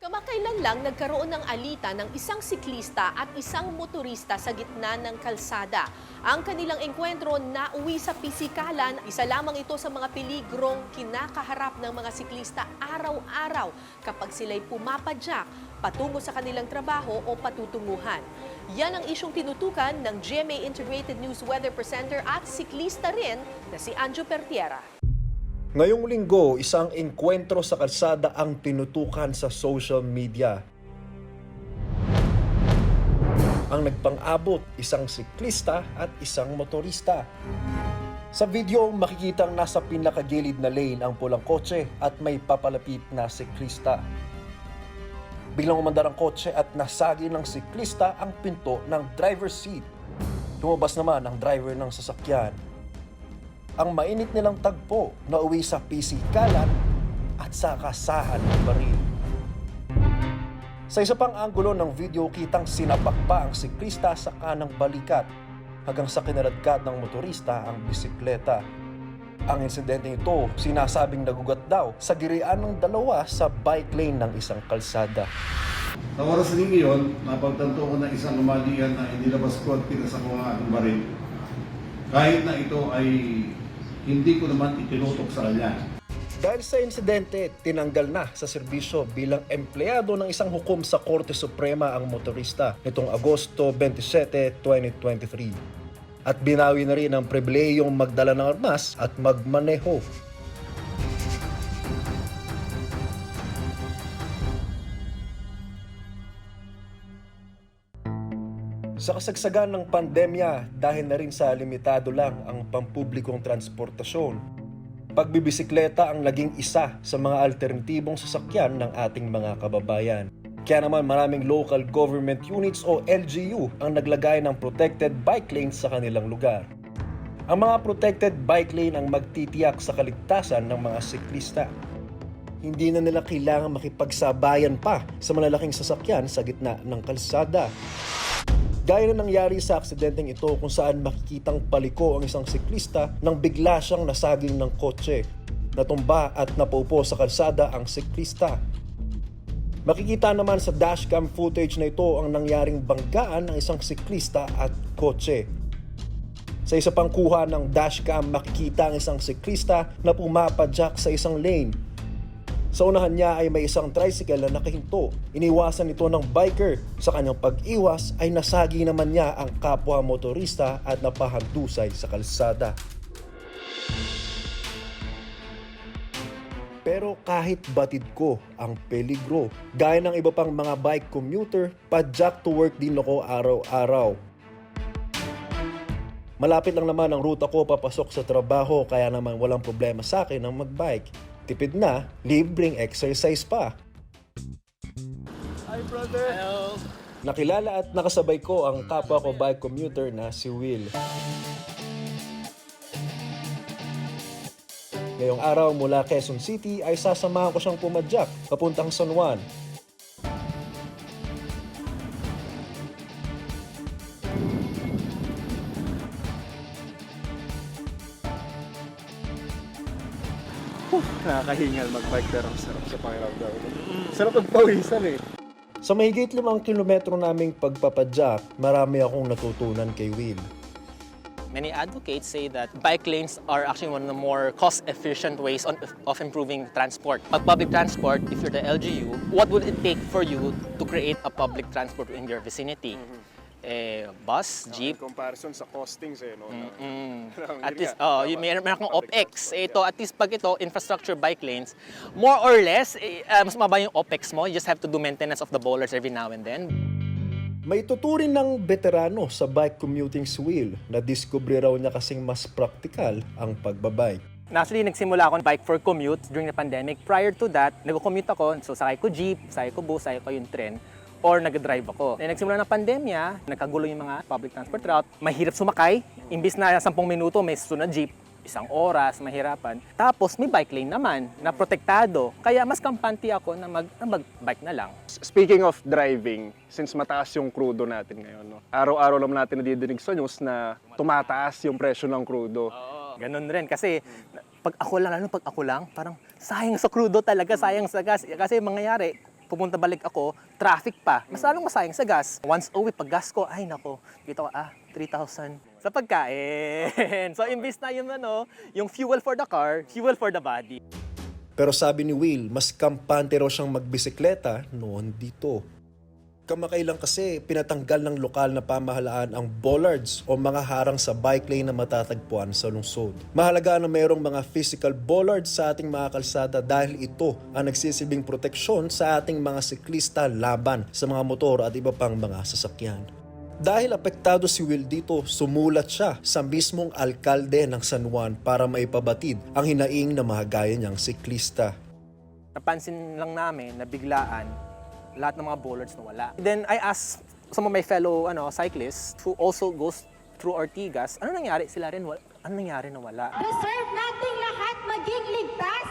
Kamakailan lang nagkaroon ng alita ng isang siklista at isang motorista sa gitna ng kalsada. Ang kanilang engkwentro nauwi sa pisikalan. Isa lamang ito sa mga peligrong kinakaharap ng mga siklista araw-araw kapag sila'y pumapadyak patungo sa kanilang trabaho o patutunguhan. Yan ang isyong tinutukan ng GMA Integrated News Weather Presenter at siklista rin na si Anjo Pertiera. Ngayong linggo, isang engkwentro sa kalsada ang tinutukan sa social media. Ang nagpang-abot, isang siklista at isang motorista. Sa video, makikitang nasa pinakagilid na lane ang pulang kotse at may papalapit na siklista. Biglang umandar ang kotse at nasagi ng siklista ang pinto ng driver's seat. Lumabas naman ang driver ng sasakyan. Ang mainit nilang tagpo na uwi sa pisikalan at sa kasahan ng baril. Sa isa pang anggulo ng video, kitang sinapak pa ang siklista sa kanang balikat hanggang sa kinaladkad ng motorista ang bisikleta. Ang insidente ito, sinasabing nagugat daw sa girian ng dalawa sa bike lane ng isang kalsada. Sa oras rin ngayon, napagtanto ko na isang kamalian na inilabas ko at pinasakuhaan ng baril. Kahit na ito ay hindi ko naman itinutok sa kanya. Dahil sa insidente, tinanggal na sa serbisyo bilang empleyado ng isang hukom sa Korte Suprema ang motorista nitong Agosto 27, 2023. At binawi na rin ang pribilehiyong magdala ng armas at magmaneho. Sa kasagsagan ng pandemya, dahil na rin sa limitado lang ang pampublikong transportasyon, pagbibisikleta ang naging isa sa mga alternatibong sasakyan ng ating mga kababayan. Kaya naman maraming local government units o LGU ang naglagay ng protected bike lanes sa kanilang lugar. Ang mga protected bike lane ang magtitiyak sa kaligtasan ng mga siklista. Hindi na nila kailangan makipagsabayan pa sa malalaking sasakyan sa gitna ng kalsada. Gaya na nangyari sa aksidenteng ito kung saan makikitang paliko ang isang siklista nang bigla siyang nasaging ng kotse. Natumba at napaupo sa kalsada ang siklista. Makikita naman sa dashcam footage na ito ang nangyaring banggaan ng isang siklista at kotse. Sa isa pang kuha ng dashcam, makikita ang isang siklista na pumapadyak sa isang lane. Sa unahan niya ay may isang tricycle na nakahinto. Iniwasan ito ng biker. Sa kanyang pag-iwas ay nasagi naman niya ang kapwa motorista at napahandusay sa kalsada. Pero kahit batid ko ang peligro, gaya ng iba pang mga bike commuter, padyak to work din ako araw-araw. Malapit lang naman ang ruta ko papasok sa trabaho, kaya naman walang problema sa akin ang magbike. Tipid na, libreng exercise pa. Hi brother! Hello! Nakilala at nakasabay ko ang kapwa ko bike commuter na si Will. Ngayong araw mula Quezon City ay sasamahan ko siyang pumadyak papuntang San Juan. Nakakahingal mag-bike pero sarap sa pakiramdam. Sarap magpawisan eh. Sa mahigit 5 kilometro naming pagpapadyak, marami akong natutunan kay Will. Many advocates say that bike lanes are actually one of the more cost-efficient ways of improving transport. Pag public transport, if you're the LGU, what would it take for you to create a public transport in your vicinity? Bus, jeep. In comparison sa costings eh, no? At least, meron kang OPEX. Ito, at least pag ito, infrastructure bike lanes, more or less, mas mababa yung OPEX mo. You just have to do maintenance of the bowlers every now and then. May tuturin ng veterano sa bike commuting si Will na diskubre raw niya kasing mas praktikal ang pagbabike. Actually, nagsimula ako bike for commute during the pandemic. Prior to that, nag-commute ako. So, sakay ko jeep, sakay ko bus, sakay ko yung tren, or nag-drive ako. Then, nagsimula ng pandemya, nagkagulo yung mga public transport route. Mahirap sumakay. Imbis na 10 minuto, may susunod jeep. 1 oras, mahirapan. Tapos, may bike lane naman na protektado. Kaya mas kampante ako na mag-bike na lang. Speaking of driving, since mataas yung krudo natin ngayon, no? Araw-araw naman natin nadidinig sa news na tumataas yung presyo ng krudo. Ganun rin. Kasi pag ako lang, parang sayang sa krudo talaga, sayang sa gas. Kasi mangyayari, pupunta balik ako, traffic pa. Mas lalong masayang sa gas. Once a week, pag gas ko, ay nako, dito ko, 3,000 sa pagkain. So, imbis na yung fuel for the car, fuel for the body. Pero sabi ni Will, mas kampante raw siyang magbisikleta noon dito. Kamakailan kasi pinatanggal ng lokal na pamahalaan ang bollards o mga harang sa bike lane na matatagpuan sa lungsod. Mahalaga na mayroong mga physical bollards sa ating mga kalsada dahil ito ang nagsisilbing proteksyon sa ating mga siklista laban sa mga motor at iba pang mga sasakyan. Dahil apektado si Will dito, sumulat siya sa mismong alkalde ng San Juan para maipabatid ang hinaing na mga gaya niyang siklista. Napansin lang namin na biglaan, lahat ng mga bollards nawala. Then I asked some of my fellow cyclists who also goes through Ortigas, ano nangyari? Sila rin, ano nangyari na wala? Deserve nating lahat maging ligtas.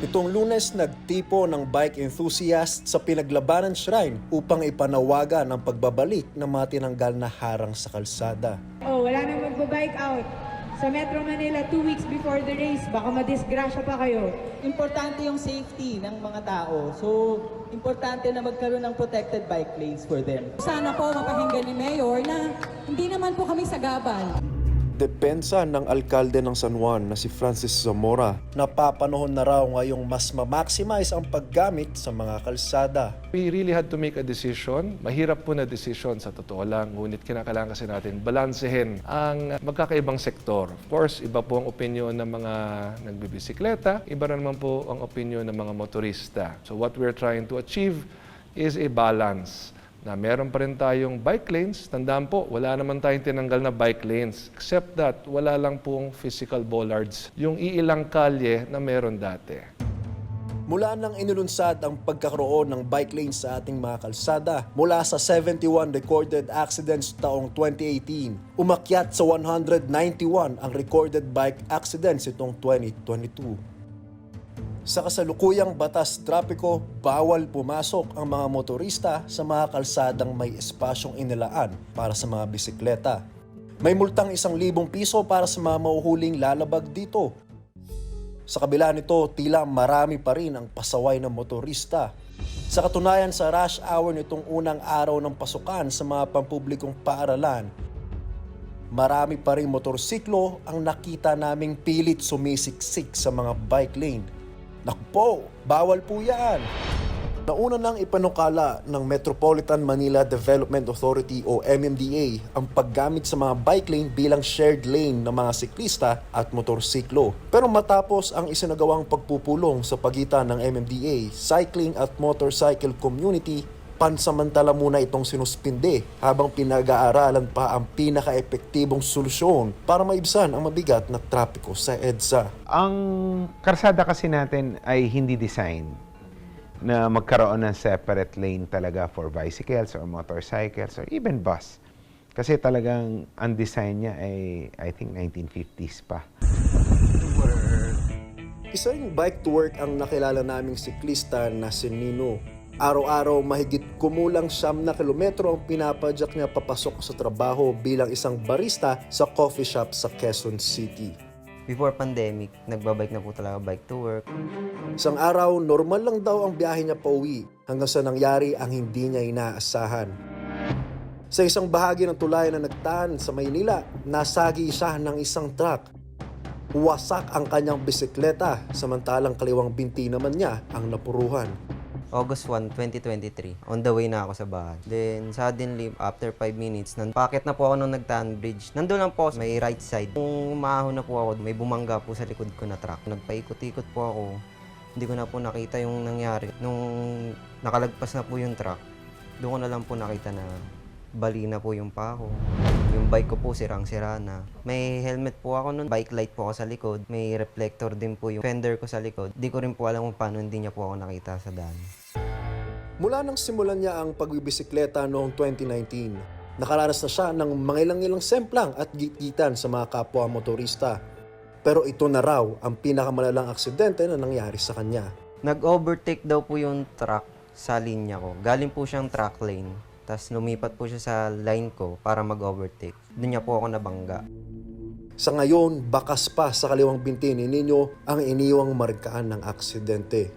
Itong Lunes, nagtipo ng bike enthusiast sa Pinaglabanan Shrine upang ipanawagan ang pagbabalik ng mga tinanggal na harang sa kalsada. Wala nang magbo-bike out. Sa Metro Manila, 2 weeks before the race, baka madisgrasya pa kayo. Importante yung safety ng mga tao. So, importante na magkaroon ng protected bike lanes for them. Sana po mapakinggan ni Mayor na hindi naman po kami sagabal. Depensa ng alkalde ng San Juan na si Francis Zamora, napapanahon na raw ngayong mas ma-maximize ang paggamit sa mga kalsada. We really had to make a decision. Mahirap po na decision sa totoo lang. Ngunit kinakailangan kasi natin balansehin ang magkakaibang sektor. Of course, iba po ang opinion ng mga nagbibisikleta, iba na naman po ang opinion ng mga motorista. So what we're trying to achieve is a balance. Na meron pa rin tayong bike lanes. Tandaan po, wala naman tayong tinanggal na bike lanes. Except that, wala lang pong physical bollards. Yung iilang kalye na meron dati. Mula nang inilunsad ang pagkakaroon ng bike lanes sa ating mga kalsada, mula sa 71 recorded accidents taong 2018, umakyat sa 191 ang recorded bike accidents itong 2022. Sa kasalukuyang batas trapiko, bawal pumasok ang mga motorista sa mga kalsadang may espasyong inilaan para sa mga bisikleta. May multang 1,000 piso para sa mga mahuhuling lalabag dito. Sa kabila nito, tila marami pa rin ang pasaway ng motorista. Sa katunayan, sa rush hour nitong unang araw ng pasukan sa mga pampublikong paaralan, marami pa rin motorsiklo ang nakita naming pilit sumisiksik sa mga bike lane. Naku po, bawal po yan! Nauna nang ipanukala ng Metropolitan Manila Development Authority o MMDA ang paggamit sa mga bike lane bilang shared lane ng mga siklista at motorsiklo. Pero matapos ang isinagawang pagpupulong sa pagitan ng MMDA, cycling at motorcycle community, pansamantala muna itong sinuspinde habang pinag-aaralan pa ang pinaka-epektibong solusyon para maibsan ang mabigat na trapiko sa EDSA. Ang karsada kasi natin ay hindi design na magkaroon ng separate lane talaga for bicycles or motorcycles or even bus. Kasi talagang ang design niya ay I think 1950s pa. Isa ring bike to work ang nakilala naming siklista na si Nino. Araw-araw mahigit kumulang 9 na kilometro ang pinapadyak niya papasok sa trabaho bilang isang barista sa coffee shop sa Quezon City. Before pandemic, nagbabike na po talaga bike to work. Isang araw, normal lang daw ang biyahe niya pauwi hanggang sa nangyari ang hindi niya inaasahan. Sa isang bahagi ng tulay na nagtaan sa Maynila, nasagi siya ng isang truck. Wasak ang kanyang bisikleta, samantalang kaliwang binti naman niya ang napuruhan. August 1, 2023. On the way na ako sa bahay. Then, suddenly, after 5 minutes, pakit na po ako nung nagtaan bridge. Nandun lang po, may right side. Kung umahon na po ako, may bumangga po sa likod ko na truck. Nagpaikot-ikot po ako. Hindi ko na po nakita yung nangyari. Nung nakalagpas na po yung truck, doon ko na lang po nakita na bali na po yung paa ko. Yung bike ko po sirang-sira na. May helmet po ako nun. Bike light po ako sa likod. May reflector din po yung fender ko sa likod. Di ko rin po alam kung paano hindi niya po ako nakita sa daan. Mula nang simulan niya ang pagbibisikleta noong 2019, nakaranas na siya ng mga ilang semplang at gitgitan sa mga kapwa motorista. Pero ito na raw ang pinakamalalang aksidente na nangyari sa kanya. Nag-overtake daw po yung truck sa linya ko. Galing po siyang truck lane. Tapos lumipat po siya sa line ko para mag-overtake. Doon niya po ako nabangga. Sa ngayon, bakas pa sa kaliwang binti ni Nino ang iniwang markaan ng aksidente.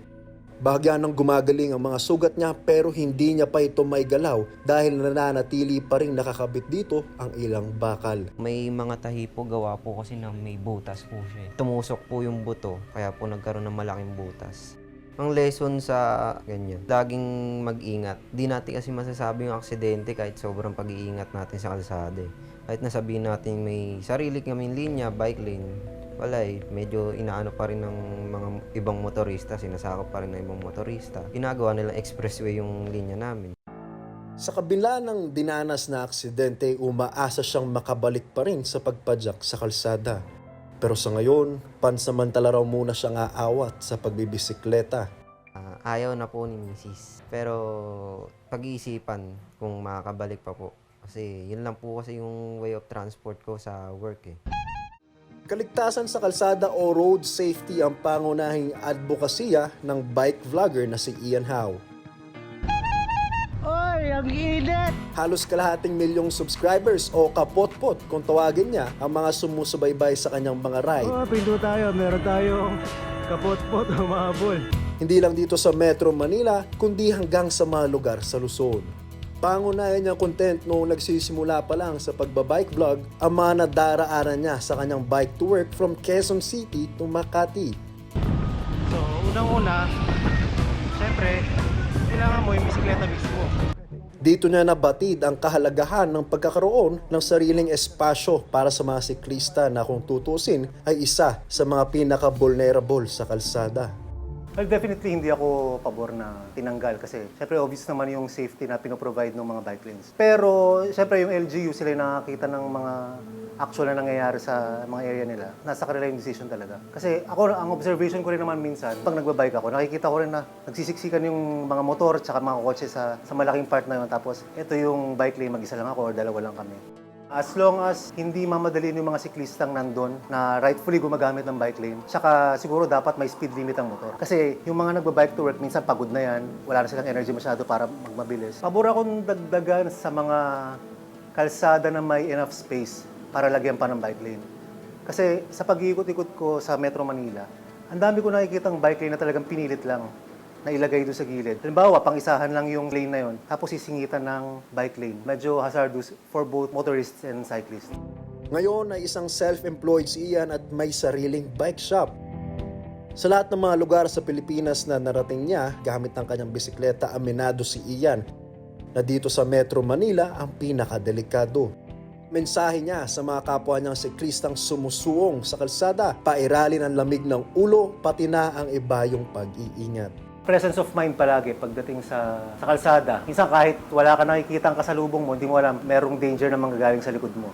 Bahagyan ng gumagaling ang mga sugat niya pero hindi niya pa ito maigalaw dahil nananatili pa rin nakakabit dito ang ilang bakal. May mga tahi po, gawa po kasi na may butas po siya. Tumusok po yung buto, kaya po nagkaroon ng malaking butas. Ang lesson sa ganyan, laging mag-ingat. Di natin kasi masasabi yung aksidente kahit sobrang pag-iingat natin sa kalsada. Kahit nasabihin natin may sarili kaming linya, bike lane, wala medyo inaano pa rin ng mga ibang motorista, sinasakop pa rin ng ibang motorista. Ginagawa nilang expressway yung linya namin. Sa kabila ng dinanas na aksidente, umaasa siyang makabalik pa rin sa pagpadyak sa kalsada. Pero sa ngayon, pansamantala raw muna siyang aawat sa pagbibisikleta. Ayaw na po ni Mrs. Pero pag-iisipan kung makakabalik pa po. Kasi yun lang po kasi yung way of transport ko sa work Kaligtasan sa kalsada o road safety ang pangunahing advokasya ng bike vlogger na si Ian Howe. Oy, ang init! Halos kalahating milyong subscribers o kapotpot kung tawagin niya ang mga sumusubaybay sa kanyang mga ride. Pindo tayo, meron tayong kapot-pot humabol. Hindi lang dito sa Metro Manila, kundi hanggang sa mga lugar sa Luzon. Pangunayan niyang content noong nagsisimula pa lang sa pagbabike vlog ang mga nadaraanan niya sa kanyang bike to work from Quezon City to Makati. So, unang-una, siyempre, kailangan mo yung bisikleta mismo. Dito niya nabatid ang kahalagahan ng pagkakaroon ng sariling espasyo para sa mga siklista na kung tutusin ay isa sa mga pinaka-vulnerable sa kalsada. Well, definitely hindi ako pabor na tinanggal kasi syempre obvious naman yung safety na pinoprovide ng mga bike lanes. Pero syempre yung LGU sila yung nakakita ng mga actual na nangyayari sa mga area nila. Nasa kanila yung decision talaga. Kasi ako, ang observation ko rin naman minsan, pag nagbabike ako, nakikita ko rin na nagsisiksikan yung mga motor at mga kotse sa malaking part na yun. Tapos ito yung bike lane, mag-isa lang ako or dalawa lang kami. As long as hindi mamadalin yung mga siklistang nandun na rightfully gumagamit ng bike lane, tsaka siguro dapat may speed limit ang motor. Kasi yung mga nagbabike to work, minsan pagod na yan, wala na silang energy masyado para magmabilis. Pabor akong dagdagan sa mga kalsada na may enough space para lagyan pa ng bike lane. Kasi sa pag-iikot-ikot ko sa Metro Manila, ang dami ko nakikitang bike lane na talagang pinilit lang na ilagay doon sa gilid. Halimbawa, pang-isahan lang yung lane na yon, tapos sisingitan ng bike lane. Medyo hazardous for both motorists and cyclists. Ngayon ay isang self-employed si Ian at may sariling bike shop. Sa lahat ng mga lugar sa Pilipinas na narating niya gamit ang kanyang bisikleta, aminado si Ian na dito sa Metro Manila ang pinakadelikado. Mensahe niya sa mga kapwa niyang siklistang sumusuong sa kalsada, pairalin ang lamig ng ulo, pati na ang iba yung pag-iingat. Presence of mind palagi pagdating sa kalsada. Minsan kahit wala ka nakikita ang kasalubong mo, hindi mo alam merong danger na manggagaling sa likod mo.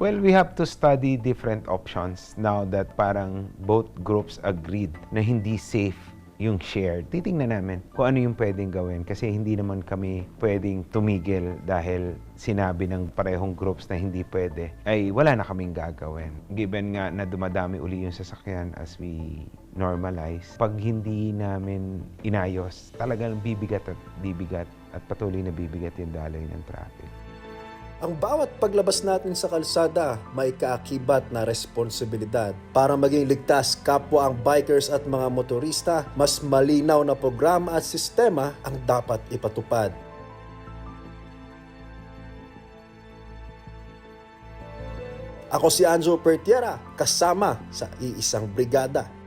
Well, we have to study different options now that parang both groups agreed na hindi safe yung share. Titingnan namin kung ano yung pwedeng gawin kasi hindi naman kami pwedeng tumigil dahil sinabi ng parehong groups na hindi pwede, ay wala na kaming gagawin. Given nga na dumadami uli yung sasakyan as we normalize, pag hindi namin inayos, talagang bibigat at patuloy na bibigat yung daloy ng traffic. Ang bawat paglabas natin sa kalsada may kaakibat na responsibilidad. Para maging ligtas kapwa ang bikers at mga motorista, mas malinaw na programa at sistema ang dapat ipatupad. Ako si Anjo Pertiera, kasama sa Iisang Brigada.